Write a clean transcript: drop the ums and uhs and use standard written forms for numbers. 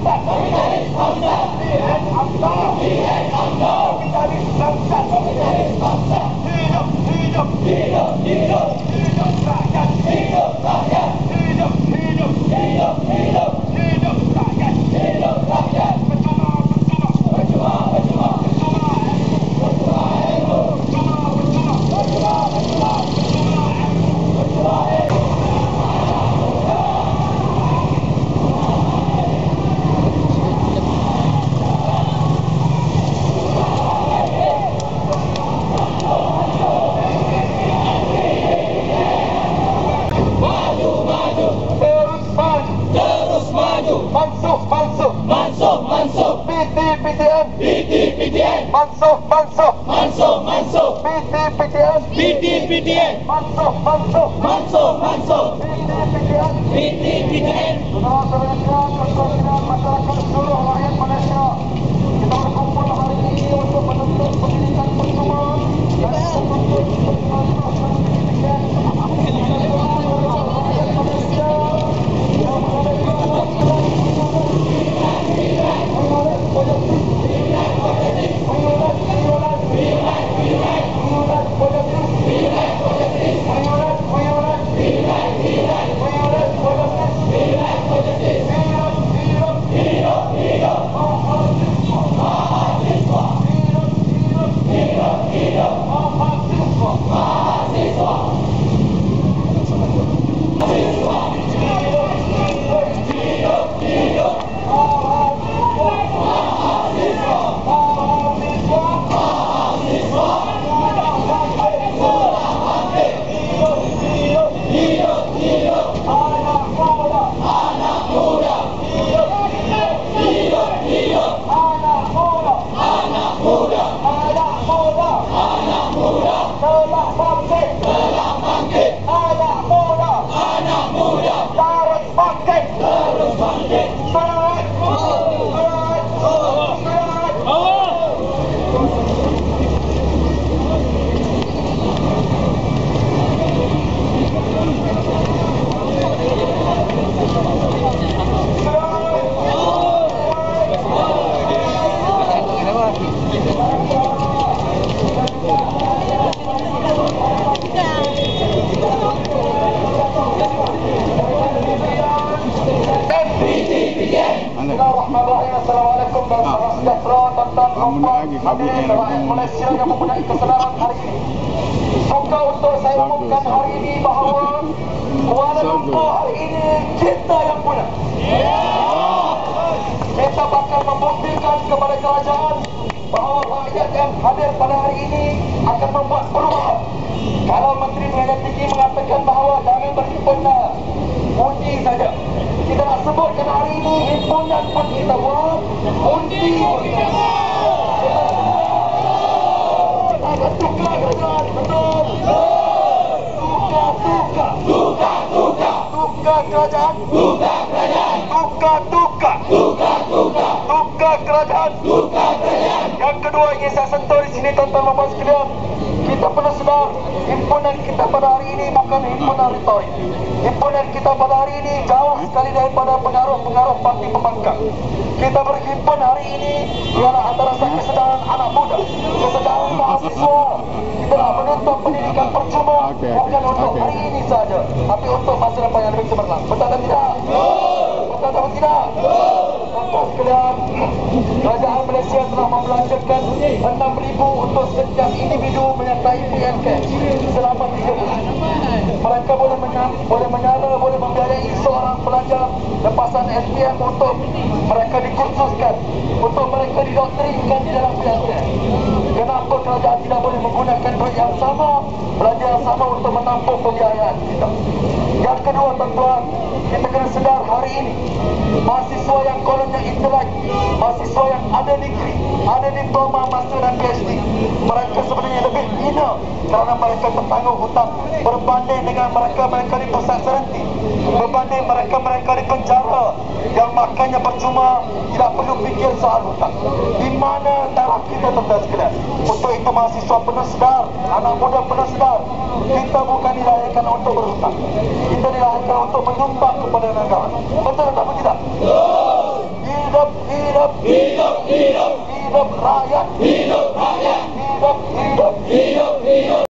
bangsat. Kapitalis bangsat. BN UMNO. BN UMNO. Kapitalis bangsat. Kapitalis bangsat. Hidup, hidup, hidup, hidup, hidup rakyat, hidup rakyat, hidup, hidup, hidup, hidup, hidup rakyat, hidup rakyat. Percuma, percuma, percuma, percuma, percuma ilmu, percuma ilmu, percuma, percuma, percuma, percuma, percuma ilmu, percuma ilmu. PT-PTN, PT-PTN, mansuh, mansuh, mansuh, mansuh, PT-PTN, PT-PTN, mansuh, mansuh, mansuh, mansuh, PT-PTN, PT-PTN. Saudara-saudara, kesaksian masyarakat seluruh rakyat Malaysia, kita berkumpul hari ini untuk menuntut pendidikan percuma dan menuntut mansuh pendidikan rakyat Malaysia yang Assalamualaikum dan salam sejahtera tuan-tuan dan puan hadirin rakyat Malaysia yang mempunyai kesedaran hari ini. Suka untuk saya umumkan hari ini bahawa Kuala Lumpur hari ini kita yang punya. Kita bakal membuktikan kepada kerajaan bahawa rakyat yang hadir pada hari ini akan membuat perubahan. Kalau Menteri Perdana Tinggi mengatakan bahawa jangan berhimpun undi saja, kita nak sebutkan hari ini himpunan pun kita buat, undi pun kita buat. Kita akan tukar kerajaan, betul? Tukar, tukar, tukar, tukar, tukar kerajaan, tukar kerajaan, tukar, tukar, tukar, tukar, tukar kerajaan, tukar kerajaan. Yang kedua ingin saya sentuh di sini tuan-tuan dan puan sekalian, kita perlu sedar himpunan kita pada hari ini bukan himpunan retorik. Himpunan kita pada hari ini jauh sekali daripada pengaruh-pengaruh parti pembangkang. Kita berhimpun hari ini ialah antara kesedaran anak muda, kesedaran mahasiswa. Kita nak menuntut pendidikan percuma bukan untuk hari ini saja, tapi untuk masa depan yang lebih cemerlang. Betul atau tidak? Betul atau tidak? Tuan-tuan sekalian, kerajaan Malaysia telah membelanjakan 6,000 untuk setiap individu menyertai PNK selama 3 bulan. Mereka boleh menyala, boleh membiayai seorang pelajar lepasan SPM untuk mereka dikursuskan, untuk mereka didoktrinkan di dalam PNK. Kenapa kerajaan tidak boleh menggunakan duit yang sama, belanja yang sama untuk menampung pembiayaan kita? Yang kedua tuan-tuan, kita kena sedar hari ini mahasiswa yang kononnya intelek, mahasiswa yang ada degree, ada diploma, master dan PhD, mereka sebenarnya lebih hina kerana mereka tertanggung hutang berbanding dengan mereka di pusat serenti, berbanding mereka di penjara yang makannya percuma, tidak perlu fikir soal hutang. Di mana darah kita tuan-tuan sekalian? Untuk itu mahasiswa penuh sedar, anak muda penuh sedar, kita bukan dilahirkan untuk berhutang, kita dilahirkan untuk menyumbang kepada negara. Betul atau tidak? Bila Hidup rakyat.